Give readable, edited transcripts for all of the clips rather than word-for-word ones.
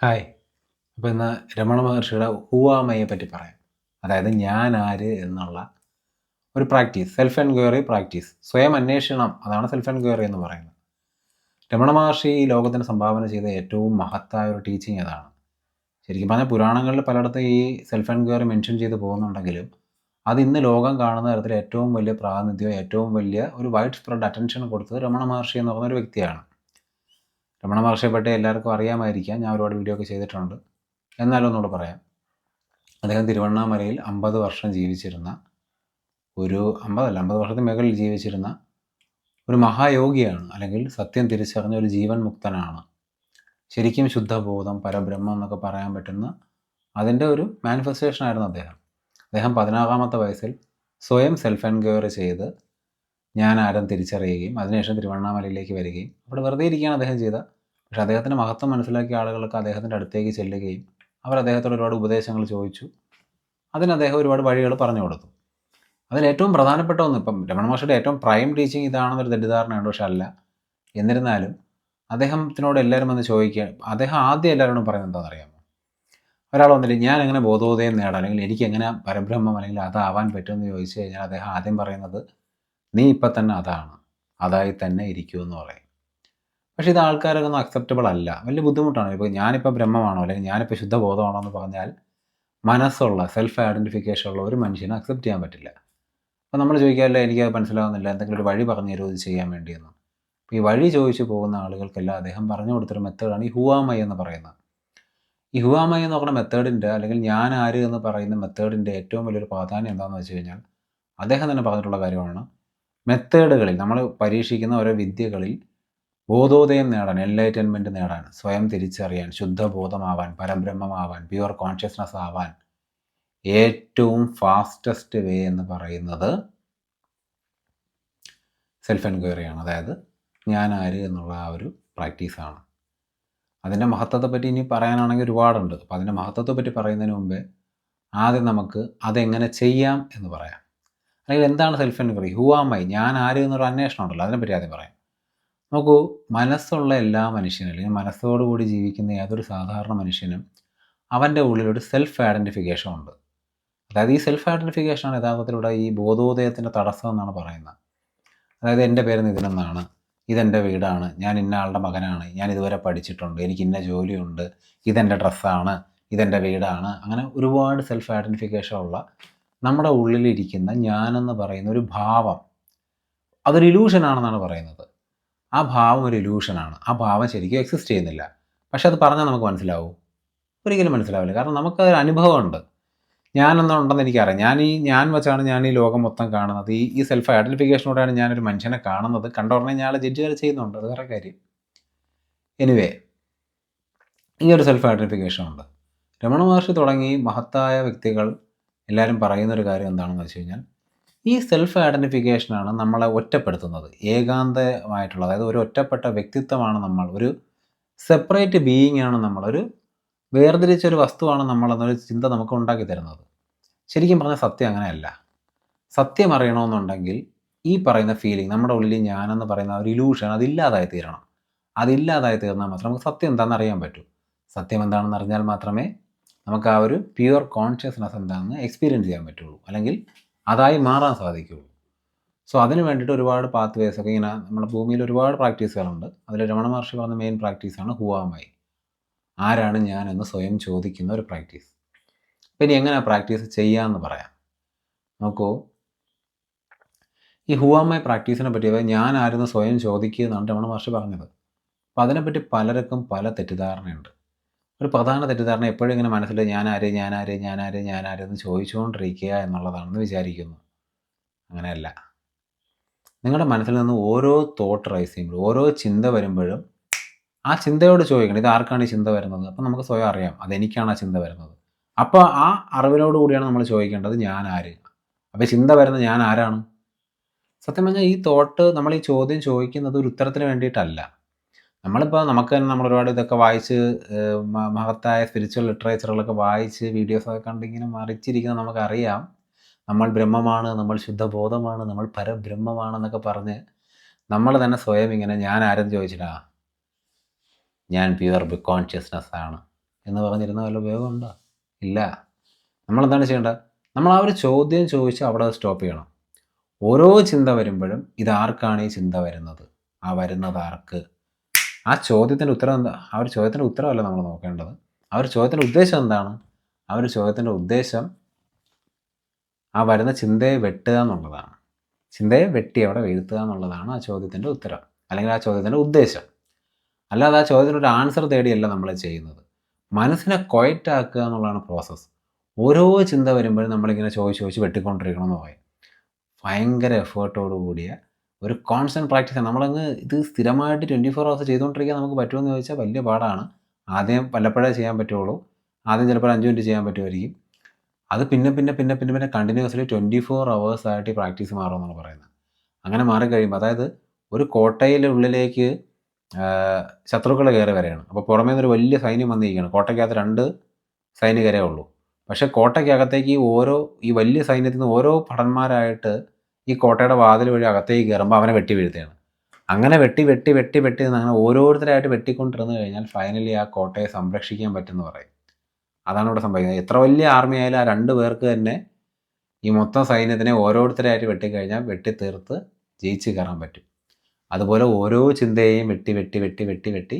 Hi. അപ്പോൾ ഇന്ന് രമണ മഹർഷിയുടെ ഹൂവാമയെ പറ്റി പറയാം. അതായത് ഞാൻ ആര് എന്നുള്ള ഒരു പ്രാക്ടീസ്, സെൽഫ് എൻക്വയറി പ്രാക്ടീസ്, സ്വയം അന്വേഷണം. അതാണ് സെൽഫ് എൻക്വയറി എന്ന് പറയുന്നത്. രമണ മഹർഷി ഈ ലോകത്തിന് സംഭാവന ചെയ്ത ഏറ്റവും മഹത്തായ ഒരു ടീച്ചിങ് അതാണ്. ശരിക്കും പറഞ്ഞാൽ പുരാണങ്ങളിൽ പലയിടത്തും ഈ സെൽഫ് എൻക്വയറി മെൻഷൻ ചെയ്ത് പോകുന്നുണ്ടെങ്കിലും അത് ഇന്ന് ലോകം കാണുന്ന തരത്തിൽ ഏറ്റവും വലിയ പ്രാതിനിധ്യം, ഏറ്റവും വലിയ ഒരു വൈഡ് സ്പ്രെഡ് അറ്റൻഷൻ കൊടുത്തത് രമണ മഹർഷി എന്ന് പറയുന്ന ഒരു വ്യക്തിയാണ്. രമണ മഹർഷിയെ പറ്റി എല്ലാവർക്കും അറിയാമായിരിക്കാം. ഞാൻ ഒരുപാട് വീഡിയോ ഒക്കെ ചെയ്തിട്ടുണ്ട്. എന്നാലും ഒന്നുകൂടെ പറയാം. അദ്ദേഹം തിരുവണ്ണാമലയിൽ 50 വർഷം ജീവിച്ചിരുന്ന ഒരു 50 വർഷത്തിന് മുകളിൽ ജീവിച്ചിരുന്ന ഒരു മഹായോഗിയാണ്. അല്ലെങ്കിൽ സത്യം തിരിച്ചറിഞ്ഞ ഒരു ജീവൻ മുക്തനാണ്. ശരിക്കും ശുദ്ധബോധം, പരബ്രഹ്മം എന്നൊക്കെ പറയാൻ പറ്റുന്ന അതിൻ്റെ ഒരു മാനിഫെസ്റ്റേഷൻ ആയിരുന്നു അദ്ദേഹം. അദ്ദേഹം 16-ാമത്തെ വയസ്സിൽ സ്വയം സെൽഫ് എൻക്വയറി ചെയ്ത് ഞാൻ ആരും തിരിച്ചറിയുകയും അതിനുശേഷം തിരുവണ്ണാമലയിലേക്ക് വരികയും അവിടെ വെറുതെ ഇരിക്കുകയാണ് അദ്ദേഹം ചെയ്തത്. പക്ഷേ അദ്ദേഹത്തിൻ്റെ മഹത്വം മനസ്സിലാക്കിയ ആളുകളൊക്കെ അദ്ദേഹത്തിൻ്റെ അടുത്തേക്ക് ചെല്ലുകയും അവർ അദ്ദേഹത്തോട് ഒരുപാട് ഉപദേശങ്ങൾ ചോദിച്ചു. അതിന് അദ്ദേഹം ഒരുപാട് വഴികൾ പറഞ്ഞു കൊടുത്തു. അതിൽ ഏറ്റവും പ്രധാനപ്പെട്ട ഒന്ന്, ഇപ്പം രമണ മഹർഷിയുടെ ഏറ്റവും പ്രൈം ടീച്ചിങ് ഇതാണെന്നൊരു തെറ്റിദ്ധാരണയുണ്ട്. പക്ഷെ അല്ല. എന്നിരുന്നാലും അദ്ദേഹത്തിനോട് എല്ലാവരും വന്ന് ചോദിക്കുക, അദ്ദേഹം ആദ്യം എല്ലാവരോടും പറയുന്നത് എന്താണെന്ന് അറിയാമോ? ഒരാൾ വന്നിട്ട് ഞാൻ എങ്ങനെ ബോധോദയം നേടാം, അല്ലെങ്കിൽ എനിക്ക് എങ്ങനെ പരബ്രഹ്മം അല്ലെങ്കിൽ അതാവാൻ പറ്റുമെന്ന് ചോദിച്ചു കഴിഞ്ഞാൽ അദ്ദേഹം ആദ്യം പറയുന്നത് നീ ഇപ്പം തന്നെ അതാണ്, അതായി തന്നെ ഇരിക്കൂ എന്ന് പറയും. പക്ഷേ ഇത് ആൾക്കാരൊന്നും അക്സെപ്റ്റബിൾ അല്ല. വലിയ ബുദ്ധിമുട്ടാണ്. ഇപ്പോൾ ഞാനിപ്പോൾ ബ്രഹ്മമാണോ അല്ലെങ്കിൽ ഞാനിപ്പോൾ ശുദ്ധബോധമാണോ എന്ന് പറഞ്ഞാൽ മനസ്സുള്ള സെൽഫ് ഐഡൻറ്റിഫിക്കേഷൻ ഉള്ള ഒരു മനുഷ്യനെ അക്സെപ്റ്റ് ചെയ്യാൻ പറ്റില്ല. അപ്പോൾ നമ്മൾ ചോദിക്കാമല്ലോ, എനിക്കത് മനസ്സിലാവുന്നില്ല, എന്തെങ്കിലും ഒരു വഴി പറഞ്ഞു തരുമോ ഇത് ചെയ്യാൻ വേണ്ടിയെന്ന്. അപ്പോൾ ഈ വഴി ചോദിച്ചു പോകുന്ന ആളുകൾക്കെല്ലാം അദ്ദേഹം പറഞ്ഞു കൊടുത്തൊരു മെത്തേഡാണ് ഈ ഹുവാമൈ എന്ന് പറയുന്നത്. ഈ ഹുവാമൈ എന്ന് പറയുന്ന മെത്തേഡിൻ്റെ, അല്ലെങ്കിൽ ഞാൻ ആര് എന്ന് പറയുന്ന മെത്തേഡിൻ്റെ ഏറ്റവും വലിയൊരു പ്രാധാന്യം എന്താണെന്ന് വെച്ച് കഴിഞ്ഞാൽ അദ്ദേഹം തന്നെ പറഞ്ഞിട്ടുള്ള കാര്യമാണ്, മെത്തേഡുകളിൽ നമ്മൾ പരീക്ഷിക്കുന്ന ഓരോ വിദ്യകളിൽ ബോധോദയം നേടാൻ, എൻലൈറ്റൻമെൻറ്റ് നേടാൻ, സ്വയം തിരിച്ചറിയാൻ, ശുദ്ധബോധമാവാൻ, പരബ്രഹ്മമാവാൻ, പ്യുവർ കോൺഷ്യസ്നസ് ആവാൻ ഏറ്റവും ഫാസ്റ്റസ്റ്റ് വേ എന്ന് പറയുന്നത് സെൽഫ് എൻക്വയറിയാണ്. അതായത് ഞാൻ ആര് എന്നുള്ള ആ ഒരു പ്രാക്ടീസാണ്. അതിൻ്റെ മഹത്വത്തെപ്പറ്റി ഇനി പറയാനാണെങ്കിൽ ഒരുപാടുണ്ട്. അപ്പോൾ അതിൻ്റെ മഹത്വത്തെപ്പറ്റി പറയുന്നതിന് മുമ്പേ ആദ്യം നമുക്ക് അതെങ്ങനെ ചെയ്യാം എന്ന് പറയാം. അല്ലെങ്കിൽ എന്താണ് self enquiry, who am I, ഞാൻ ആര് എന്നൊരു അന്വേഷണം ഉണ്ടല്ലോ, അതിനെപ്പറ്റി ആദ്യം പറയാം. നോക്കൂ, മനസ്സുള്ള എല്ലാ മനുഷ്യനും, അല്ലെങ്കിൽ മനസ്സോടുകൂടി ജീവിക്കുന്ന ഏതൊരു സാധാരണ മനുഷ്യനും അവൻ്റെ ഉള്ളിലൊരു സെൽഫ് ഐഡൻറ്റിഫിക്കേഷൻ ഉണ്ട്. അതായത് ഈ സെൽഫ് ഐഡൻറ്റിഫിക്കേഷനാണ് യഥാർത്ഥത്തിലൂടെ ഈ ബോധോദയത്തിൻ്റെ തടസ്സം എന്നാണ് പറയുന്നത്. അതായത് എൻ്റെ പേര് നിതിൻ എന്നാണ്, ഇതെൻ്റെ വീടാണ്, ഞാൻ ഇന്ന ആളുടെ മകനാണ്, ഞാൻ ഇതുവരെ പഠിച്ചിട്ടുണ്ട്, എനിക്ക് ഇന്ന ജോലിയുണ്ട്, ഇതെൻ്റെ ഡ്രസ്സാണ്, ഇതെൻ്റെ വീടാണ്. അങ്ങനെ ഒരുപാട് സെൽഫ് ഐഡൻറ്റിഫിക്കേഷൻ ഉള്ള നമ്മുടെ ഉള്ളിലിരിക്കുന്ന ഞാനെന്ന് പറയുന്ന ഒരു ഭാവം, അതൊരു ഇലൂഷനാണെന്നാണ് പറയുന്നത്. ആ ഭാവം ഒരു ഇലൂഷനാണ്. ആ ഭാവം ശരിക്കും എക്സിസ്റ്റ് ചെയ്യുന്നില്ല. പക്ഷെ അത് പറഞ്ഞാൽ നമുക്ക് മനസ്സിലാവും? ഒരിക്കലും മനസ്സിലാവില്ല. കാരണം നമുക്കതൊരു അനുഭവമുണ്ട്. ഞാനെന്നുണ്ടെന്ന് എനിക്കറിയാം. ഞാൻ വെച്ചാണ് ഞാൻ ഈ ലോകം മൊത്തം കാണുന്നത്. ഈ സെൽഫ് ഐഡൻറ്റിഫിക്കേഷനോടെയാണ് ഞാനൊരു മനുഷ്യനെ കാണുന്നത്. കണ്ട ഉടനെ ഞാൻ ജഡ്ജ് വരെ ചെയ്യുന്നുണ്ട്. അത് വേറെ കാര്യം. എനിവേ, ഈ ഒരു സെൽഫ് ഐഡൻറ്റിഫിക്കേഷൻ ഉണ്ട്. രമണ മഹർഷി തുടങ്ങി മഹത്തായ വ്യക്തികൾ എല്ലാവരും പറയുന്നൊരു കാര്യം എന്താണെന്ന് വെച്ച് കഴിഞ്ഞാൽ, ഈ സെൽഫ് ഐഡൻറ്റിഫിക്കേഷനാണ് നമ്മളെ ഒറ്റപ്പെടുത്തുന്നത്. ഏകാന്തമായിട്ടുള്ള, അതായത് ഒരു ഒറ്റപ്പെട്ട വ്യക്തിത്വമാണ് നമ്മൾ, ഒരു സെപ്പറേറ്റ് ബീയിങ് ആണ് നമ്മൾ, ഒരു വേർതിരിച്ചൊരു വസ്തുവാണ് നമ്മളെന്നൊരു ചിന്ത നമുക്ക് ഉണ്ടാക്കി തരുന്നത്. ശരിക്കും പറഞ്ഞാൽ സത്യം അങ്ങനെയല്ല. സത്യം അറിയണമെന്നുണ്ടെങ്കിൽ ഈ പറയുന്ന ഫീലിംഗ്, നമ്മുടെ ഉള്ളിൽ ഞാനെന്ന് പറയുന്ന ഒരു ഇലൂഷൻ അതില്ലാതായി തീരണം. അതില്ലാതായി തീർന്നാൽ മാത്രമേ നമുക്ക് സത്യം എന്താണെന്ന് അറിയാൻ പറ്റൂ. സത്യം എന്താണെന്ന് അറിഞ്ഞാൽ മാത്രമേ നമുക്ക് ആ ഒരു പ്യുവർ കോൺഷ്യസ്നെസ് എന്താണെന്ന് എക്സ്പീരിയൻസ് ചെയ്യാൻ പറ്റുള്ളൂ, അല്ലെങ്കിൽ അതായി മാറാൻ സാധിക്കുകയുള്ളൂ. സോ അതിന് വേണ്ടിയിട്ട് ഒരുപാട് പാത്ത് വേസ് ഒക്കെ ഇങ്ങനെ നമ്മുടെ ഭൂമിയിൽ ഒരുപാട് പ്രാക്ടീസുകളുണ്ട്. അതിൽ രമണ മഹർഷി പറഞ്ഞ മെയിൻ പ്രാക്ടീസാണ് ഹുവാമൈ. ആരാണ് ഞാൻ എന്ന് സ്വയം ചോദിക്കുന്ന ഒരു പ്രാക്ടീസ്. പിന്നെ എങ്ങനെ പ്രാക്ടീസ് ചെയ്യാമെന്ന് പറയാം. നോക്കൂ, ഈ ഹുവാമൈ പ്രാക്ടീസിനെ പറ്റി, ഞാൻ ആരെന്ന് സ്വയം ചോദിക്കുക എന്നാണ് രമണ മഹർഷി പറഞ്ഞത്. അപ്പോൾ അതിനെപ്പറ്റി പലർക്കും പല തെറ്റിദ്ധാരണയുണ്ട്. ഒരു പ്രധാന തെറ്റിദ്ധാരണ എപ്പോഴും ഇങ്ങനെ മനസ്സിൽ ഞാനാര് എന്ന് ചോദിച്ചുകൊണ്ടിരിക്കുക എന്നുള്ളതാണെന്ന് വിചാരിക്കുന്നു. അങ്ങനെയല്ല. നിങ്ങളുടെ മനസ്സിൽ നിന്ന് ഓരോ തോട്ട് റൈസ് ചെയ്യുമ്പോഴും, ഓരോ ചിന്ത വരുമ്പോഴും ആ ചിന്തയോട് ചോദിക്കണം, ഇത് ആർക്കാണ് ഈ ചിന്ത വരുന്നത്? അപ്പോൾ നമുക്ക് സ്വയം അറിയാം അതെനിക്കാണ് ആ ചിന്ത വരുന്നത്. അപ്പോൾ ആ അറിവിനോട് കൂടിയാണ് നമ്മൾ ചോദിക്കേണ്ടത് ഞാൻ ആര്. അപ്പോൾ ചിന്ത വരുന്നത് ഞാൻ ആരാണ്? സത്യം പറഞ്ഞാൽ ഈ തോട്ട്, നമ്മൾ ഈ ചോദ്യം ചോദിക്കുന്നത് ഒരു ഉത്തരത്തിന് വേണ്ടിയിട്ടല്ല. നമ്മളിപ്പോൾ നമുക്ക് തന്നെ നമ്മൾ ഒരുപാട് ഇതൊക്കെ വായിച്ച് മഹത്തായ സ്പിരിച്വൽ ലിറ്ററേച്ചറുകളൊക്കെ വായിച്ച് വീഡിയോസൊക്കെ കണ്ടിങ്ങനെ മറിച്ചിരിക്കുന്നത് നമുക്കറിയാം. നമ്മൾ ബ്രഹ്മമാണ്, നമ്മൾ ശുദ്ധബോധമാണ്, നമ്മൾ പരബ്രഹ്മമാണെന്നൊക്കെ പറഞ്ഞ് നമ്മൾ തന്നെ സ്വയം ഇങ്ങനെ ഞാൻ ആരെന്ന് ചോദിച്ചിട്ടാ, ഞാൻ പ്യുവർ കോൺഷ്യസ്നെസ് ആണ്, എന്ന് പറഞ്ഞിരുന്ന വല്ല ഉപയോഗമുണ്ടോ? ഇല്ല. നമ്മളെന്താണ് ചെയ്യേണ്ടത്? നമ്മൾ ആ ഒരു ചോദ്യം ചോദിച്ച് അവിടെ സ്റ്റോപ്പ് ചെയ്യണം. ഓരോ ചിന്ത വരുമ്പോഴും ഇതാർക്കാണ് ഈ ചിന്ത വരുന്നത്? ആ വരുന്നത് ആർക്ക്? ആ ചോദ്യത്തിൻ്റെ ഉത്തരം എന്താ? ആ ഒരു ചോദ്യത്തിൻ്റെ ഉത്തരമല്ല നമ്മൾ നോക്കേണ്ടത്. ആ ഒരു ചോദ്യത്തിൻ്റെ ഉദ്ദേശം എന്താണ്? ആ ഒരു ചോദ്യത്തിൻ്റെ ഉദ്ദേശം ആ വരുന്ന ചിന്തയെ വെട്ടുക എന്നുള്ളതാണ്. ചിന്തയെ വെട്ടി അവിടെ വീഴ്ത്തുക എന്നുള്ളതാണ് ആ ചോദ്യത്തിൻ്റെ ഉത്തരം, അല്ലെങ്കിൽ ആ ചോദ്യത്തിൻ്റെ ഉദ്ദേശം. അല്ലാതെ ആ ചോദ്യത്തിന് ഒരു ആൻസർ തേടിയല്ല നമ്മൾ ചെയ്യുന്നത്. മനസ്സിനെ ക്വയറ്റ് ആക്കുക എന്നുള്ളതാണ് പ്രോസസ്സ്. ഓരോ ചിന്ത വരുമ്പോഴും നമ്മളിങ്ങനെ ചോദിച്ച് വെട്ടിക്കൊണ്ടിരിക്കണമെന്ന് പറയും. ഭയങ്കര എഫേർട്ടോട് കൂടിയ ഒരു കോൺസ്റ്റൻറ്റ് പ്രാക്ടീസാണ്. നമ്മളങ്ങ് ഇത് സ്ഥിരമായിട്ട് 24 hours ചെയ്തുകൊണ്ടിരിക്കാൻ നമുക്ക് പറ്റുമെന്ന് ചോദിച്ചാൽ വലിയ പാടാണ്. ആദ്യം വല്ലപ്പോഴേ ചെയ്യാൻ പറ്റുള്ളൂ. ആദ്യം ചിലപ്പോൾ 5 മിനിറ്റ് ചെയ്യാൻ പറ്റുമായിരിക്കും. അത് പിന്നെ കണ്ടിന്യൂസ്ലി 24 hours ആയിട്ട് ഈ പ്രാക്ടീസ് മാറുമെന്നാണ് പറയുന്നത്. അങ്ങനെ മാറിക്കഴിയുമ്പോൾ, അതായത് ഒരു കോട്ടയുടെ ഉള്ളിലേക്ക് ശത്രുക്കൾ കയറി വരികയാണ്. അപ്പോൾ പുറമേ നിന്നൊരു വലിയ സൈന്യം വന്നിരിക്കുകയാണ്. കോട്ടയ്ക്കകത്ത് 2 സൈനികരേ ഉള്ളൂ. പക്ഷേ കോട്ടയ്ക്കകത്തേക്ക് ഈ വലിയ സൈന്യത്തിൽ നിന്ന് ഓരോ ഭടന്മാരായിട്ട് ഈ കോട്ടയുടെ വാതിൽ വഴി അകത്തേക്ക് കയറുമ്പോൾ അവനെ വെട്ടി വീഴ്ത്തുകയാണ്. അങ്ങനെ വെട്ടി അങ്ങനെ ഓരോരുത്തരായിട്ട് വെട്ടിക്കൊണ്ടിരുന്നു കഴിഞ്ഞാൽ ഫൈനലി ആ കോട്ടയെ സംരക്ഷിക്കാൻ പറ്റുമെന്ന് പറയും. അതാണ് ഇവിടെ സംഭവിക്കുന്നത്. എത്ര വലിയ ആർമി ആയാലും ആ 2 പേർക്ക് തന്നെ ഈ മൊത്തം സൈന്യത്തിനെ ഓരോരുത്തരായിട്ട് വെട്ടിക്കഴിഞ്ഞാൽ വെട്ടിത്തീർത്ത് ജയിച്ച് കയറാൻ പറ്റും. അതുപോലെ ഓരോ ചിന്തയെയും വെട്ടി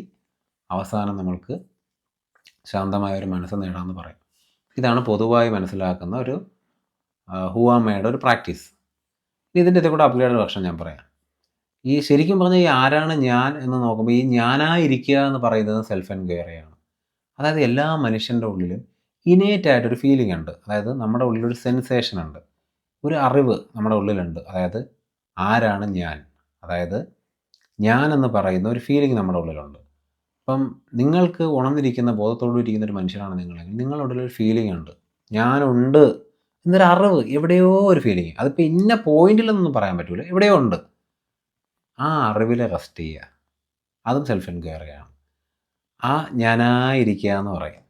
അവസാനം നമ്മൾക്ക് ശാന്തമായ ഒരു മനസ്സ് നേടാമെന്ന് പറയും. ഇതാണ് പൊതുവായി മനസ്സിലാക്കുന്ന ഒരു ഹുവാമയുടെ ഒരു പ്രാക്ടീസ്. ഇതിൻ്റെ കൂടെ അപ്ഗ്രേഡഡ് വെർഷൻ ഞാൻ പറയാം. ഈ ശരിക്കും പറഞ്ഞാൽ ഈ ആരാണ് ഞാൻ എന്ന് നോക്കുമ്പോൾ ഈ ഞാനായിരിക്കുക എന്ന് പറയുന്നത് സെൽഫ് എൻക്വയറിയാണ്. അതായത് എല്ലാ മനുഷ്യൻ്റെ ഉള്ളിലും ഇനേറ്റായിട്ടൊരു ഫീലിംഗ് ഉണ്ട്. അതായത് നമ്മുടെ ഉള്ളിലൊരു സെൻസേഷൻ ഉണ്ട്, ഒരു അറിവ് നമ്മുടെ ഉള്ളിലുണ്ട്. അതായത് ആരാണ് ഞാൻ, അതായത് ഞാൻ എന്ന് പറയുന്ന ഒരു ഫീലിംഗ് നമ്മുടെ ഉള്ളിലുണ്ട്. അപ്പം നിങ്ങൾക്ക് ഉണർന്നിരിക്കുന്ന ബോധത്തോടു ഇരിക്കുന്ന ഒരു മനുഷ്യനാണ് നിങ്ങളെങ്കിൽ നിങ്ങളുടെ ഉള്ളിലൊരു ഫീലിംഗ് ഉണ്ട്, ഞാനുണ്ട് എന്നൊരു അറിവ്, എവിടെയോ ഒരു ഫീലിംഗ്. അതിപ്പോൾ ഇന്ന പോയിന്റിലൊന്നും പറയാൻ പറ്റില്ല, എവിടെയോ ഉണ്ട്. ആ അറിവിൽ റെസ്റ്റ് ചെയ്യുക, അതും സെൽഫ് എൻക്വയറിയാണ്. ആ ഞാനായിരിക്കുക എന്ന് പറയും.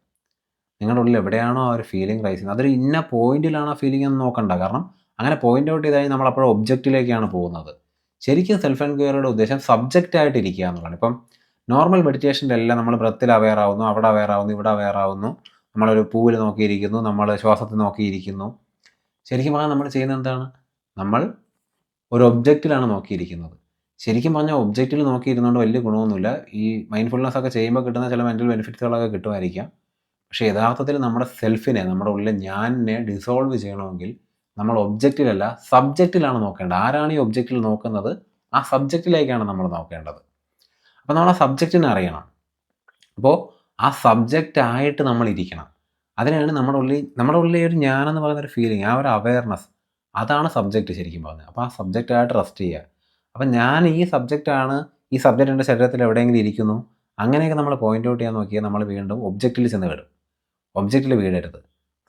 നിങ്ങളുടെ ഉള്ളിൽ എവിടെയാണോ ആ ഒരു ഫീലിംഗ് റൈസ് ചെയ്യുന്നത്, അതൊരു ഇന്ന പോയിന്റിലാണ് ആ ഫീലിംഗ് എന്ന് നോക്കണ്ട. കാരണം അങ്ങനെ പോയിന്റ് ഔട്ട് ചെയ്താൽ നമ്മൾ അപ്പോഴും ഒബ്ജക്റ്റിലേക്കാണ് പോകുന്നത്. ശരിക്കും സെൽഫ് എൻക്വയറിയുടെ ഉദ്ദേശം സബ്ജക്റ്റായിട്ട് ഇരിക്കുക എന്നുള്ളതാണ്. ഇപ്പം നോർമൽ മെഡിറ്റേഷൻ്റെ എല്ലാം നമ്മൾ ബ്രത്തിൽ അവെയർ ആവുന്നു, അവിടെ അവെയർ ആവുന്നു, ഇവിടെ അവെയർ ആവുന്നു, നമ്മളൊരു പൂവിൽ നോക്കിയിരിക്കുന്നു, നമ്മൾ ശ്വാസത്തിൽ നോക്കിയിരിക്കുന്നു. ശരിക്കും പറഞ്ഞാൽ നമ്മൾ ചെയ്യുന്നത് എന്താണ്? നമ്മൾ ഒരു ഒബ്ജക്റ്റിലാണ് നോക്കിയിരിക്കുന്നത്. ശരിക്കും പറഞ്ഞാൽ ഒബ്ജക്റ്റിൽ നോക്കിയിരുന്നുകൊണ്ട് വലിയ ഗുണമൊന്നുമില്ല. ഈ മൈൻഡ്ഫുൾനെസ് ഒക്കെ ചെയ്യുമ്പോൾ കിട്ടുന്ന ചില മെൻ്റൽ ബെനിഫിറ്റ്സുകളൊക്കെ കിട്ടുമായിരിക്കാം. പക്ഷേ യഥാർത്ഥത്തിൽ നമ്മുടെ സെൽഫിനെ, നമ്മുടെ ഉള്ളിലെ ഞാനിനെ ഡിസോൾവ് ചെയ്യണമെങ്കിൽ നമ്മൾ ഒബ്ജക്റ്റിലല്ല സബ്ജക്റ്റിലാണ് നോക്കേണ്ടത്. ആരാണ് ഈ ഒബ്ജക്റ്റിൽ നോക്കുന്നത്? ആ സബ്ജക്റ്റിലേക്കാണ് നമ്മൾ നോക്കേണ്ടത്. അപ്പോൾ നമ്മൾ ആ സബ്ജക്റ്റിനെ അറിയണം. അപ്പോൾ ആ സബ്ജക്റ്റായിട്ട് നമ്മൾ ഇരിക്കണം. അതിനാണ് നമ്മുടെ ഉള്ളിൽ ഒരു ഞാനെന്ന് പറയുന്നൊരു ഫീലിംഗ്, ആ ഒരു അവെയർനെസ്, അതാണ് സബ്ജക്റ്റ് ശരിക്കും പറഞ്ഞത്. അപ്പോൾ ആ സബ്ജക്റ്റായിട്ട് റെസ്റ്റ് ചെയ്യുക. അപ്പം ഞാൻ ഈ സബ്ജക്റ്റാണ്, ഈ സബ്ജക്റ്റ് എൻ്റെ ശരീരത്തിൽ എവിടെയെങ്കിലും ഇരിക്കുന്നു, അങ്ങനെയൊക്കെ നമ്മൾ പോയിൻ്റ് ഔട്ട് ചെയ്യാൻ നോക്കിയാൽ നമ്മൾ വീണ്ടും ഒബ്ജക്റ്റിൽ ചെന്ന് വിടും. ഒബ്ജക്റ്റിൽ വീഴരുത്,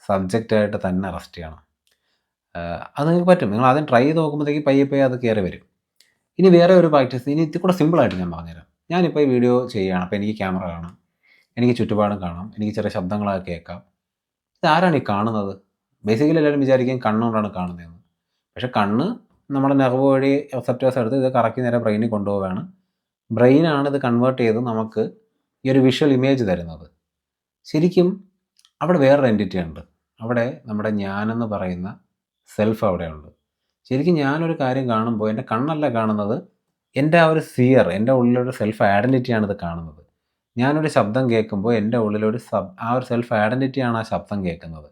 സബ്ജക്റ്റായിട്ട് തന്നെ റെസ്റ്റ് ചെയ്യണം. അത് നിങ്ങൾക്ക് പറ്റും. നിങ്ങൾ ആദ്യം ട്രൈ ചെയ്ത് നോക്കുമ്പോഴത്തേക്ക് പയ്യെ അത് കയറി വരും. ഇനി വേറെ ഒരു പ്രാക്ടീസ്, ഇനി ഇത്തിരി കൂടെ സിമ്പിളായിട്ട് ഞാൻ പറഞ്ഞുതരാം. ഞാനിപ്പോൾ ഈ വീഡിയോ ചെയ്യുകയാണ്. അപ്പോൾ എനിക്ക് ക്യാമറ കാണാം, എനിക്ക് ചുറ്റുപാടും കാണാം, എനിക്ക് ചെറിയ ശബ്ദങ്ങളൊക്കെ കേൾക്കാം. ഇതാരാണ് ഈ കാണുന്നത്? ബേസിക്കലി എല്ലാവരും വിചാരിക്കും കണ്ണുകൊണ്ടാണ് കാണുന്നതെന്ന്. പക്ഷേ കണ്ണ് നമ്മുടെ നെർവ് വഴി റിസപ്റ്റേഴ്സ് എടുത്ത് ഇത് കറക്കി നേരെ ബ്രെയിനിൽ കൊണ്ടുപോവുകയാണ്. ബ്രെയിനാണ് ഇത് കൺവേർട്ട് ചെയ്ത് നമുക്ക് ഈ ഒരു വിഷ്വൽ ഇമേജ് തരുന്നത്. ശരിക്കും അവിടെ വേറൊരു എൻറ്റിറ്റി ഉണ്ട്. അവിടെ നമ്മുടെ ഞാനെന്ന് പറയുന്ന സെൽഫ് അവിടെയുണ്ട്. ശരിക്കും ഞാനൊരു കാര്യം കാണുമ്പോൾ എൻ്റെ കണ്ണല്ല കാണുന്നത്, എൻ്റെ ആ ഒരു സിയർ, എൻ്റെ ഉള്ളിലൊരു സെൽഫ് ഐഡൻറ്റിറ്റിയാണ് ഇത് കാണുന്നത്. ഞാനൊരു ശബ്ദം കേൾക്കുമ്പോൾ എൻ്റെ ഉള്ളിലൊരു ആ ഒരു സെൽഫ് ഐഡൻറ്റിറ്റിയാണ് ആ ശബ്ദം കേൾക്കുന്നത്.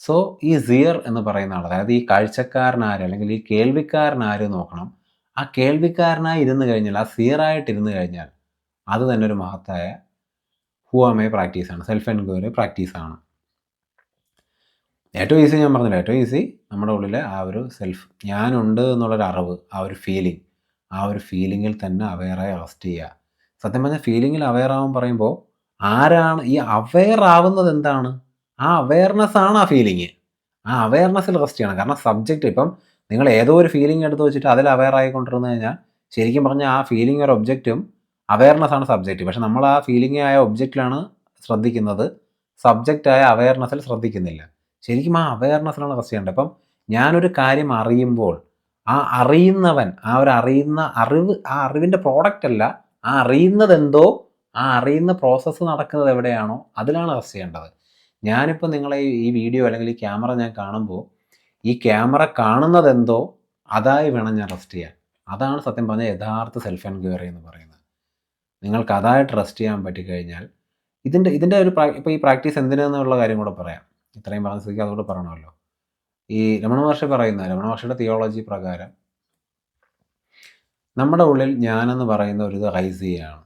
സോ ഈ സിയർ എന്ന് പറയുന്ന ആൾ, അതായത് ഈ കാഴ്ചക്കാരനാര് അല്ലെങ്കിൽ ഈ കേൾവിക്കാരനാര് നോക്കണം. ആ കേൾവിക്കാരനായി ഇരുന്ന് കഴിഞ്ഞാൽ, ആ സിയറായിട്ടിരുന്ന് കഴിഞ്ഞാൽ അത് തന്നെ ഒരു മഹത്തായ ഹുവാമേ പ്രാക്ടീസാണ്, സെൽഫ് എൻക്വയറി പ്രാക്ടീസാണ്. ഏറ്റവും ഈസി ഞാൻ പറഞ്ഞില്ല, ഏറ്റവും ഈസി നമ്മുടെ ഉള്ളിലെ ആ ഒരു സെൽഫ് ഞാനുണ്ട് എന്നുള്ളൊരു അറിവ്, ആ ഒരു ഫീലിംഗ്, ആ ഒരു ഫീലിങ്ങിൽ തന്നെ അവെയറായി റെസ്റ്റ് ചെയ്യുക. സത്യം പറഞ്ഞാൽ ഫീലിങ്ങിൽ അവെയർ ആവാൻ പറയുമ്പോൾ ആരാണ് ഈ അവെയർ ആവുന്നത്? എന്താണ് ആ അവെയർനെസ്? ആണ് ആ ഫീലിംഗ്. ആ അവെയർനെസ്സിൽ റെസ്റ്റ് ചെയ്യണം. കാരണം സബ്ജക്റ്റ്, ഇപ്പം നിങ്ങൾ ഏതോ ഒരു ഫീലിംഗ് എടുത്ത് വെച്ചിട്ട് അതിൽ അവെയർ ആയിക്കൊണ്ടിരുന്നു കഴിഞ്ഞാൽ ശരിക്കും പറഞ്ഞാൽ ആ ഫീലിംഗ് ഒരു ഒബ്ജക്റ്റും അവെയർനെസ് ആണ് സബ്ജക്റ്റ്. പക്ഷെ നമ്മൾ ആ ഫീലിംഗ് ആയ ഒബ്ജക്റ്റിലാണ് ശ്രദ്ധിക്കുന്നത്, സബ്ജക്റ്റായ അവെയർനെസ്സിൽ ശ്രദ്ധിക്കുന്നില്ല. ശരിക്കും ആ അവെയർനെസ്സിലാണ് റെസ്റ്റ് ചെയ്യേണ്ടത്. അപ്പം ഞാനൊരു കാര്യം അറിയുമ്പോൾ ആ അറിയുന്നവൻ, ആ ഒരു അറിയുന്ന അറിവ്, ആ അറിവിൻ്റെ പ്രോഡക്റ്റ് അല്ല, ആ അറിയുന്നത് എന്തോ ആ അറിയുന്ന പ്രോസസ്സ് നടക്കുന്നത് എവിടെയാണോ അതിലാണ് റെസ്റ്റ് ചെയ്യേണ്ടത്. ഞാനിപ്പോൾ നിങ്ങളെ ഈ വീഡിയോ അല്ലെങ്കിൽ ഈ ക്യാമറ ഞാൻ കാണുമ്പോൾ ഈ ക്യാമറ കാണുന്നതെന്തോ അതായി വേണം ഞാൻ റെസ്റ്റ് ചെയ്യാൻ. അതാണ് സത്യം പറഞ്ഞാൽ യഥാർത്ഥ സെൽഫ് എൻക്വയറി എന്ന് പറയുന്നത്. നിങ്ങൾക്ക് അതായിട്ട് റെസ്റ്റ് ചെയ്യാൻ പറ്റിക്കഴിഞ്ഞാൽ ഇതിൻ്റെ ഒരു ഇപ്പോൾ ഈ പ്രാക്ടീസ് എന്തിനാന്നുള്ള കാര്യം കൂടെ പറയാം. ഇത്രയും പറഞ്ഞ സ്ഥിതിക്ക് അതുകൂടെ പറയണമല്ലോ. ഈ രമണ മഹർഷി രമണ മഹർഷിയുടെ തിയോളജി പ്രകാരം നമ്മുടെ ഉള്ളിൽ ഞാനെന്ന് പറയുന്ന ഒരു ഇത് റൈസ് ചെയ്യുകയാണ്.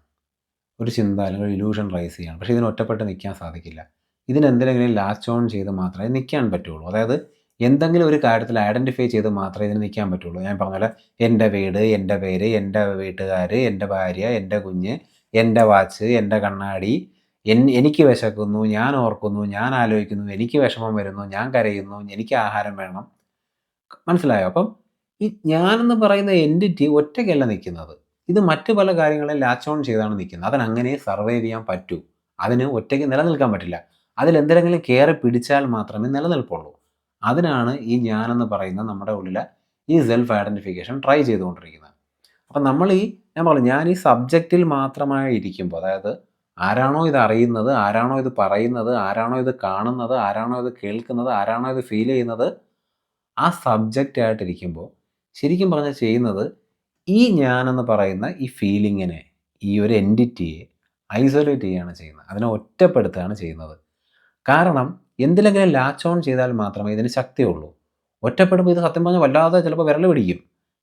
ഒരു ചിന്ത അല്ലെങ്കിൽ ഒരു ഇലൂഷൻ റൈസ് ചെയ്യുകയാണ്. പക്ഷേ ഇതിന് ഒറ്റപ്പെട്ട് നിൽക്കാൻ സാധിക്കില്ല. ഇതിനെന്തിനെങ്കിലും ലാച്ച് ഓൺ ചെയ്ത് മാത്രമേ നിൽക്കാൻ പറ്റുള്ളൂ. അതായത് എന്തെങ്കിലും ഒരു കാര്യത്തിൽ ഐഡൻറ്റിഫൈ ചെയ്ത് മാത്രമേ ഇതിന് നിൽക്കാൻ പറ്റുള്ളൂ. ഞാൻ പറഞ്ഞ പോലെ എൻ്റെ വീട്, എൻ്റെ പേര്, എൻ്റെ വീട്ടുകാർ, എൻ്റെ ഭാര്യ, എൻ്റെ കുഞ്ഞ്, എൻ്റെ വാച്ച്, എൻ്റെ കണ്ണാടി, എനിക്ക് വിശക്കുന്നു, ഞാൻ ഓർക്കുന്നു, ഞാൻ ആലോചിക്കുന്നു, എനിക്ക് വിഷമം വരുന്നു, ഞാൻ കരയുന്നു, എനിക്ക് ആഹാരം വേണം. മനസ്സിലായോ? അപ്പം ഈ ഞാനെന്ന് പറയുന്ന എൻറ്റിറ്റി ഒറ്റയ്ക്കല്ല നിൽക്കുന്നത്. ഇത് മറ്റ് പല കാര്യങ്ങളെ ലാച്ച് ഓൺ ചെയ്താണ് നിൽക്കുന്നത്. അതിനങ്ങനെ സർവൈവ് ചെയ്യാൻ പറ്റൂ. അതിന് ഒറ്റയ്ക്ക് നിലനിൽക്കാൻ പറ്റില്ല. അതിലെന്തെങ്കിലും കയറി പിടിച്ചാൽ മാത്രമേ നിലനിൽപ്പുള്ളൂ. അതിനാണ് ഈ ഞാനെന്ന് പറയുന്ന നമ്മുടെ ഉള്ളിലെ ഈ സെൽഫ് ഐഡൻറ്റിഫിക്കേഷൻ ട്രൈ ചെയ്തുകൊണ്ടിരിക്കുന്നത്. അപ്പം ഞാൻ ഈ സബ്ജക്റ്റിൽ മാത്രമായി ഇരിക്കുമ്പോൾ, അതായത് ആരാണോ ഇത് അറിയുന്നത്, ആരാണോ ഇത് പറയുന്നത്, ആരാണോ ഇത് കാണുന്നത്, ആരാണോ ഇത് കേൾക്കുന്നത്, ആരാണോ ഇത് ഫീൽ ചെയ്യുന്നത്, ആ സബ്ജക്റ്റ് ആയിട്ടിരിക്കുമ്പോൾ ശരിക്കും പറഞ്ഞാൽ ചെയ്യുന്നത് ഈ ഞാനെന്ന് പറയുന്ന ഈ ഫീലിങ്ങിനെ, ഈ ഒരു എൻറ്റിറ്റിയെ ഐസൊലേറ്റ് ചെയ്യുകയാണ് ചെയ്യുന്നത്. അതിനെ ഒറ്റപ്പെടുത്തുകയാണ് ചെയ്യുന്നത്. കാരണം എന്തിലെങ്കിലും ലാച്ച് ഓൺ ചെയ്താൽ മാത്രമേ ഇതിന് ശക്തിയുള്ളൂ. ഒറ്റപ്പെടുമ്പോൾ ഇത് സത്യം പറഞ്ഞാൽ വല്ലാതെ ചിലപ്പോൾ വിരൽ പിടിക്കും.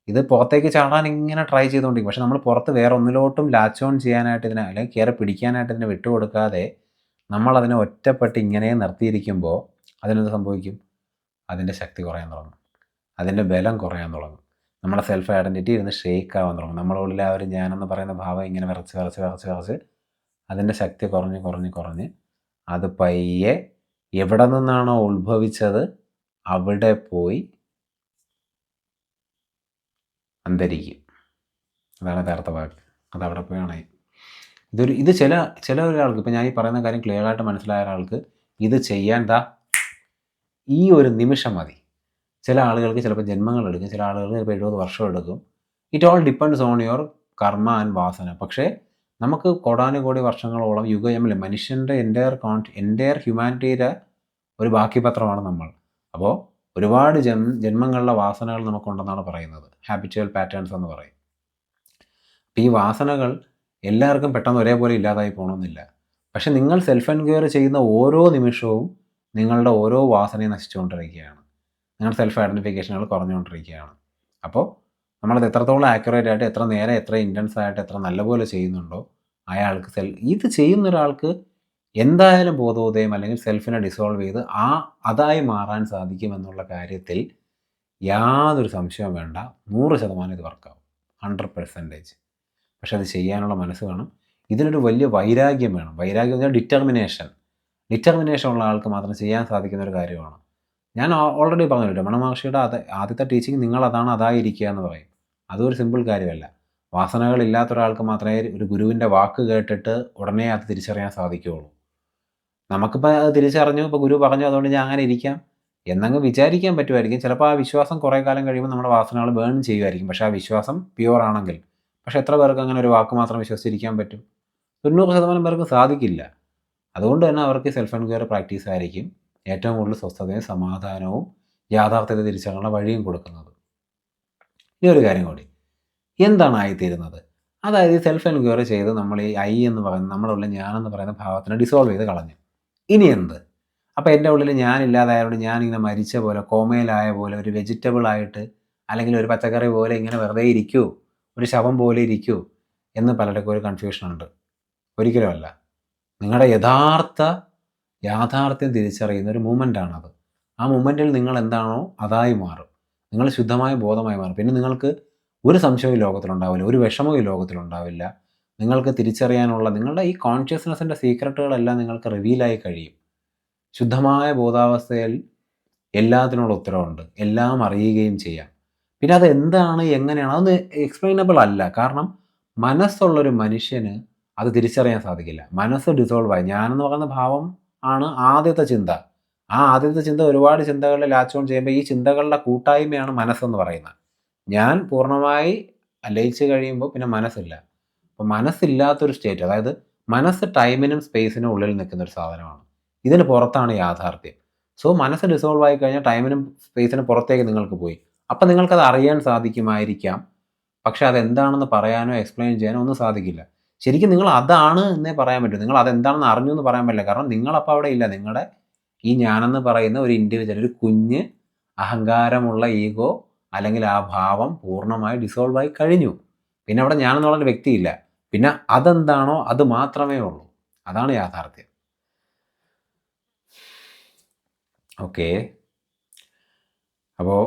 ഇത് പുറത്തേക്ക് ചാടാൻ ഇങ്ങനെ ട്രൈ ചെയ്തുകൊണ്ടിരിക്കും. പക്ഷെ നമ്മൾ പുറത്ത് വേറെ ഒന്നിലോട്ടും ലാച്ച് ഓൺ ചെയ്യാനായിട്ട് ഇതിനെ അല്ലെങ്കിൽ കയറി പിടിക്കാനായിട്ട് ഇതിനെ വിട്ടുകൊടുക്കാതെ നമ്മളതിനെ ഒറ്റപ്പെട്ട് ഇങ്ങനെ നിർത്തിയിരിക്കുമ്പോൾ അതിനെന്ത് സംഭവിക്കും? അതിൻ്റെ ശക്തി കുറയാൻ തുടങ്ങും. അതിൻ്റെ ബലം കുറയാൻ തുടങ്ങും. നമ്മുടെ സെൽഫ് ഐഡൻറ്റിറ്റി ഇരുന്ന് ഷേക്ക് ആവാൻ തുടങ്ങും. നമ്മുടെ ഉള്ളിൽ ആ ഒരു ഞാനെന്ന് പറയുന്ന ഭാവം ഇങ്ങനെ വിറച്ച് അതിൻ്റെ ശക്തി കുറഞ്ഞ് അത് പയ്യെ എവിടെ നിന്നാണോ ഉത്ഭവിച്ചത് അവിടെ പോയി അന്തരിക്കും. അതാണ് യഥാർത്ഥ വാക്ക്. അതവിടെ പോയി അണയും. ഇത് ചില ഒരാൾക്ക്, ഇപ്പോൾ ഞാൻ ഈ പറയുന്ന കാര്യം ക്ലിയർ ആയിട്ട് മനസ്സിലായ ഒരാൾക്ക് ഇത് ചെയ്യാൻ ഈ ഒരു നിമിഷം മതി. ചില ആളുകൾക്ക് ചിലപ്പോൾ ജന്മങ്ങളെടുക്കും, ചില ആളുകൾക്ക് ചിലപ്പോൾ 70 വർഷം എടുക്കും. It all depends on your കർമ്മ ആൻഡ് വാസന. പക്ഷേ നമുക്ക് കോടാനുകോടി വർഷങ്ങളോളം മനുഷ്യൻ്റെ എൻ്റയർ ഹ്യൂമാനിറ്റിയുടെ ഒരു ബാക്കി പത്രമാണ് നമ്മൾ. അപ്പോൾ ഒരുപാട് ജന്മങ്ങളിലെ വാസനകൾ നമുക്കുണ്ടെന്നാണ് പറയുന്നത്. ഹാബിച്വൽ പാറ്റേൺസ് എന്ന് പറയും. അപ്പോൾ ഈ വാസനകൾ എല്ലാവർക്കും പെട്ടെന്ന് ഒരേപോലെ ഇല്ലാതായി പോകണമെന്നില്ല. പക്ഷെ നിങ്ങൾ സെൽഫ് എൻക്വയറി ചെയ്യുന്ന ഓരോ നിമിഷവും നിങ്ങളുടെ ഓരോ വാസനയും നശിച്ചുകൊണ്ടിരിക്കുകയാണ്. നിങ്ങളുടെ സെൽഫ് ഐഡൻറ്റിഫിക്കേഷനുകൾ കുറഞ്ഞുകൊണ്ടിരിക്കുകയാണ്. അപ്പോൾ നമ്മളത് എത്രത്തോളം ആക്യുറേറ്റ് ആയിട്ട്, എത്ര നേരെ, എത്ര ഇൻറ്റൻസ് ആയിട്ട്, എത്ര നല്ലപോലെ ചെയ്യുന്നുണ്ടോ അയാൾക്ക് ഇത് ചെയ്യുന്ന ഒരാൾക്ക് എന്തായാലും ബോധോദയം അല്ലെങ്കിൽ സെൽഫിനെ ഡിസോൾവ് ചെയ്ത് അതായി മാറാൻ സാധിക്കുമെന്നുള്ള കാര്യത്തിൽ യാതൊരു സംശയവും വേണ്ട. 100% ഇത് വർക്കാവും. 100%. പക്ഷെ അത് ചെയ്യാനുള്ള മനസ്സ് വേണം. ഇതിനൊരു വലിയ വൈരാഗ്യം വേണം. വൈരാഗ്യം എന്ന് പറഞ്ഞാൽ ഡിറ്റർമിനേഷൻ ഉള്ള ആൾക്ക് മാത്രം ചെയ്യാൻ സാധിക്കുന്ന ഒരു കാര്യമാണ്. ഞാൻ ഓൾറെഡി പറഞ്ഞല്ലോ, രമണ മഹർഷിയുടെ ആദ്യത്തെ ടീച്ചിങ് നിങ്ങളതാണ് അതായിരിക്കുക എന്ന് പറയും. അതൊരു സിമ്പിൾ കാര്യമല്ല. വാസനകളില്ലാത്ത ഒരാൾക്ക് മാത്രമേ ഒരു ഗുരുവിൻ്റെ വാക്ക് കേട്ടിട്ട് ഉടനെ അത് തിരിച്ചറിയാൻ സാധിക്കുകയുള്ളൂ. നമുക്കിപ്പോൾ അത് തിരിച്ചറിഞ്ഞു, ഇപ്പോൾ ഗുരു പറഞ്ഞു, അതുകൊണ്ട് ഞാൻ അങ്ങനെ ഇരിക്കാം എന്നങ്ങ് വിചാരിക്കാൻ പറ്റുമായിരിക്കും. ചിലപ്പോൾ ആ വിശ്വാസം കുറേ കാലം കഴിയുമ്പോൾ നമ്മുടെ വാസനകൾ ബേൺ ചെയ്യുമായിരിക്കും. പക്ഷേ ആ വിശ്വാസം പ്യുവർ ആണെങ്കിൽ. പക്ഷേ എത്ര പേർക്ക് അങ്ങനെ ഒരു വാക്ക് മാത്രം വിശ്വസിച്ചിരിക്കാൻ പറ്റും? 90% പേർക്ക് സാധിക്കില്ല. അതുകൊണ്ട് തന്നെ അവർക്ക് സെൽഫ് എൻക്വയറി പ്രാക്ടീസ് ആയിരിക്കും ഏറ്റവും കൂടുതൽ സ്വസ്ഥതയും സമാധാനവും യാഥാർത്ഥ്യത തിരിച്ചറിയാനുള്ള വഴിയും കൊടുക്കുന്നത്. ഈ ഒരു കാര്യം കൂടി, എന്താണ് ആയിത്തീരുന്നത്? അതായത് സെൽഫ് എൻക്വയറി ചെയ്ത് നമ്മൾ ഈ എന്ന് പറയുന്ന നമ്മുടെ ഉള്ളിൽ ഞാനെന്ന് പറയുന്ന ഭാവത്തിനെ ഡിസോൾവ് ചെയ്ത് കളഞ്ഞു. ഇനി എന്ത്? അപ്പോൾ എൻ്റെ ഉള്ളിൽ ഞാനില്ലാതായതുകൊണ്ട് ഞാനിങ്ങനെ മരിച്ച പോലെ, കോമയിലായ പോലെ, ഒരു വെജിറ്റബിൾ ആയിട്ട് അല്ലെങ്കിൽ ഒരു പച്ചക്കറി പോലെ ഇങ്ങനെ വെറുതെ ഇരിക്കൂ, ഒരു ശവം പോലെ ഇരിക്കൂ എന്ന് പലർക്കും ഒരു കൺഫ്യൂഷനുണ്ട്. ഒരിക്കലുമല്ല. നിങ്ങളുടെ യാഥാർത്ഥ്യം തിരിച്ചറിയുന്ന ഒരു മൂമെൻ്റാണത്. ആ മൂമെൻറ്റിൽ നിങ്ങൾ എന്താണോ അതായി മാറും. നിങ്ങൾ ശുദ്ധമായ ബോധമായി മാറും. പിന്നെ നിങ്ങൾക്ക് ഒരു സംശയവും ലോകത്തിലുണ്ടാവില്ല, ഒരു വിഷമവും ഈ ലോകത്തിലുണ്ടാവില്ല. നിങ്ങൾക്ക് തിരിച്ചറിയാനുള്ള നിങ്ങളുടെ ഈ കോൺഷ്യസ്നെസ്സിൻ്റെ സീക്രട്ടുകളെല്ലാം നിങ്ങൾക്ക് റിവീലായി കഴിയും. ശുദ്ധമായ ബോധാവസ്ഥയിൽ എല്ലാത്തിനുള്ള ഉത്തരവുണ്ട്. എല്ലാം അറിയുകയും ചെയ്യാം. പിന്നെ അത് എന്താണ്, എങ്ങനെയാണ്, അതൊന്ന് എക്സ്പ്ലെയിനബിൾ അല്ല. കാരണം മനസ്സുള്ളൊരു മനുഷ്യന് അത് തിരിച്ചറിയാൻ സാധിക്കില്ല. മനസ്സ് ഡിസോൾവായി. ഞാനെന്ന് പറയുന്ന ഭാവം ആണ് ആദ്യത്തെ ചിന്ത. ആ ആദ്യത്തെ ചിന്ത ഒരുപാട് ചിന്തകളിൽ ലാച്ച് ഓൺ ചെയ്യുമ്പോൾ ഈ ചിന്തകളുടെ കൂട്ടായ്മയാണ് മനസ്സെന്ന് പറയുന്നത്. ഞാൻ പൂർണ്ണമായി ലയിച്ച് കഴിയുമ്പോൾ പിന്നെ മനസ്സില്ല. അപ്പോൾ മനസ്സില്ലാത്തൊരു സ്റ്റേറ്റ്, അതായത് മനസ്സ് ടൈമിനും സ്പേസിനും ഉള്ളിൽ നിൽക്കുന്ന ഒരു സാധനമാണ്. ഇതിന് പുറത്താണ് യാഥാർത്ഥ്യം. സോ മനസ്സ് ഡിസോൾവ് ആയി കഴിഞ്ഞാൽ ടൈമിനും സ്പേസിനും പുറത്തേക്ക് നിങ്ങൾക്ക് പോയി. അപ്പം നിങ്ങൾക്കത് അറിയാൻ സാധിക്കുമായിരിക്കാം. പക്ഷേ അതെന്താണെന്ന് പറയാനോ എക്സ്പ്ലെയിൻ ചെയ്യാനോ ഒന്നും സാധിക്കില്ല. ശരിക്കും നിങ്ങൾ അതാണ് എന്നേ പറയാൻ പറ്റൂ. നിങ്ങൾ അതെന്താണെന്ന് അറിഞ്ഞു എന്ന് പറയാൻ പറ്റില്ല. കാരണം നിങ്ങളപ്പോൾ അവിടെ ഇല്ല. നിങ്ങളുടെ ഈ ഞാനെന്ന് പറയുന്ന ഒരു ഇൻഡിവിജ്വൽ, ഒരു കുഞ്ഞ് അഹങ്കാരമുള്ള ഈഗോ അല്ലെങ്കിൽ ആ ഭാവം പൂർണ്ണമായി ഡിസോൾവ് ആയി കഴിഞ്ഞു. പിന്നെ അവിടെ ഞാനെന്നുള്ളൊരു വ്യക്തിയില്ല. പിന്നെ അതെന്താണോ അത് മാത്രമേ ഉള്ളൂ. അതാണ് യാഥാർത്ഥ്യം. ഓക്കെ. അപ്പോൾ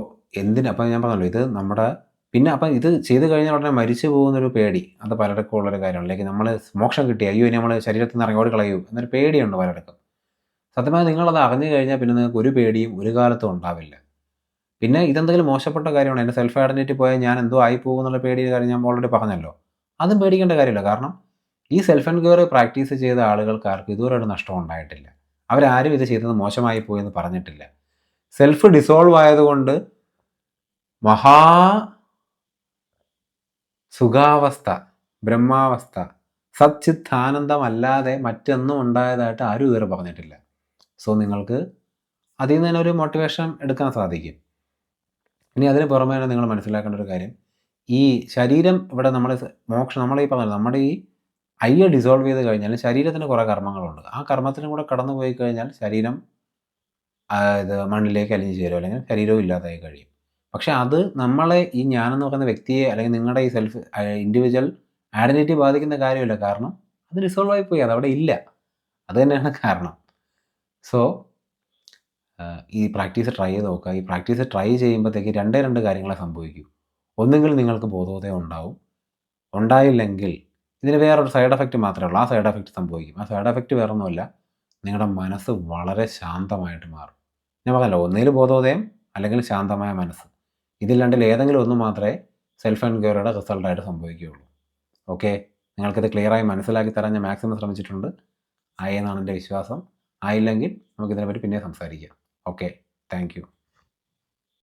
അപ്പം ഞാൻ പറഞ്ഞല്ലോ, ഇത് നമ്മുടെ പിന്നെ അപ്പം ഇത് ചെയ്ത് കഴിഞ്ഞാൽ ഉടനെ മരിച്ചു പോകുന്നൊരു പേടി, അത് പലർക്കും ഉള്ളൊരു കാര്യമാണ്. അല്ലെങ്കിൽ നമ്മൾ മോക്ഷം കിട്ടി, അയ്യോ ഇനി നമ്മൾ ശരീരത്തിൽ നിന്ന് ഇറങ്ങി ഓടി കളയൂ എന്നൊരു പേടിയുണ്ട് പലർക്കും. സത്യമായി നിങ്ങളത് അറിഞ്ഞു കഴിഞ്ഞാൽ പിന്നെ നിങ്ങൾക്ക് ഒരു പേടിയും ഒരു കാലത്തും ഉണ്ടാവില്ല. പിന്നെ ഇതെന്തെങ്കിലും മോശപ്പെട്ട കാര്യമാണ്, എൻ്റെ സെൽഫ് ഐഡൻറ്റിറ്റി പോയാൽ ഞാൻ എന്തോ ആയി പോകും എന്നുള്ള പേടിയുടെ കാര്യം ഞാൻ ഓൾറെഡി പറഞ്ഞല്ലോ. അതും പേടിക്കേണ്ട കാര്യമില്ല. കാരണം ഈ സെൽഫ് എൻക്വയറി പ്രാക്ടീസ് ചെയ്ത ആളുകൾക്ക് ആർക്കും ഇതുവരെ ഒരു നഷ്ടം ഉണ്ടായിട്ടില്ല. അവരാരും ഇത് ചെയ്തത് മോശമായി പോയി എന്ന് പറഞ്ഞിട്ടില്ല. സെൽഫ് ഡിസോൾവ് ആയതുകൊണ്ട് മഹാ സുഖാവസ്ഥ, ബ്രഹ്മാവസ്ഥ, സച്ചിത്താനന്ദമല്ലാതെ മറ്റൊന്നും ഉണ്ടായതായിട്ട് ആരും ഇതുവരെ പറഞ്ഞിട്ടില്ല. സോ നിങ്ങൾക്ക് അതിൽ നിന്ന് തന്നെ ഒരു മോട്ടിവേഷൻ എടുക്കാൻ സാധിക്കും. ഇനി അതിന് പുറമേ തന്നെ നിങ്ങൾ മനസ്സിലാക്കേണ്ട ഒരു കാര്യം, ഈ ശരീരം ഇവിടെ നമ്മൾ മോക്ഷം, നമ്മൾ ഈ പറഞ്ഞത് നമ്മുടെ ഈ അയ്യ ഡിസോൾവ് ചെയ്ത് കഴിഞ്ഞാൽ ശരീരത്തിന് കുറേ കർമ്മങ്ങളുണ്ട്. ആ കർമ്മത്തിനും കൂടെ കടന്നു പോയി കഴിഞ്ഞാൽ ശരീരം ഇത് മണ്ണിലേക്ക് അലിഞ്ഞു ചേരും, അല്ലെങ്കിൽ ശരീരവും ഇല്ലാതായി കഴിയും. പക്ഷേ അത് നമ്മളെ ഈ ഞാനെന്ന് പറയുന്ന വ്യക്തിയെ അല്ലെങ്കിൽ നിങ്ങളുടെ ഈ സെൽഫ് ഇൻഡിവിജ്വൽ ഐഡൻറ്റിറ്റി ബാധിക്കുന്ന കാര്യമില്ല. കാരണം അത് ഡിസോൾവ് ആയിപ്പോയി, അതവിടെ ഇല്ല. അത് തന്നെയാണ് കാരണം. സോ ഈ പ്രാക്ടീസ് ട്രൈ ചെയ്ത് നോക്കുക. ഈ പ്രാക്ടീസ് ട്രൈ ചെയ്യുമ്പോഴത്തേക്ക് രണ്ട് കാര്യങ്ങളെ സംഭവിക്കൂ. ഒന്നുകിൽ നിങ്ങൾക്ക് ബോധോദയം ഉണ്ടാവും. ഉണ്ടായില്ലെങ്കിൽ ഇതിന് വേറൊരു സൈഡ് എഫക്റ്റ് മാത്രമേ ഉള്ളൂ. ആ സൈഡ് എഫക്റ്റ് സംഭവിക്കും. ആ സൈഡ് എഫക്റ്റ് വേറൊന്നുമല്ല, നിങ്ങളുടെ മനസ്സ് വളരെ ശാന്തമായിട്ട് മാറും. ഞാൻ പറഞ്ഞല്ലോ, ഒന്നുകിൽ ബോധോദയം അല്ലെങ്കിൽ ശാന്തമായ മനസ്സ്. ഇതിൽ രണ്ടിൽ ഏതെങ്കിലും ഒന്ന് മാത്രമേ സെൽഫ് എൻക്വയറിയുടെ റിസൾട്ടായിട്ട് സംഭവിക്കുകയുള്ളൂ. ഓക്കെ, നിങ്ങൾക്കിത് ക്ലിയറായി മനസ്സിലാക്കി തരാൻ ഞാൻ മാക്സിമം ശ്രമിച്ചിട്ടുണ്ട്. ആയി എന്നാണ് എൻ്റെ വിശ്വാസം. ആയില്ലെങ്കിൽ നമുക്കിതിനെപ്പറ്റി പിന്നെ സംസാരിക്കാം. Okay, thank you.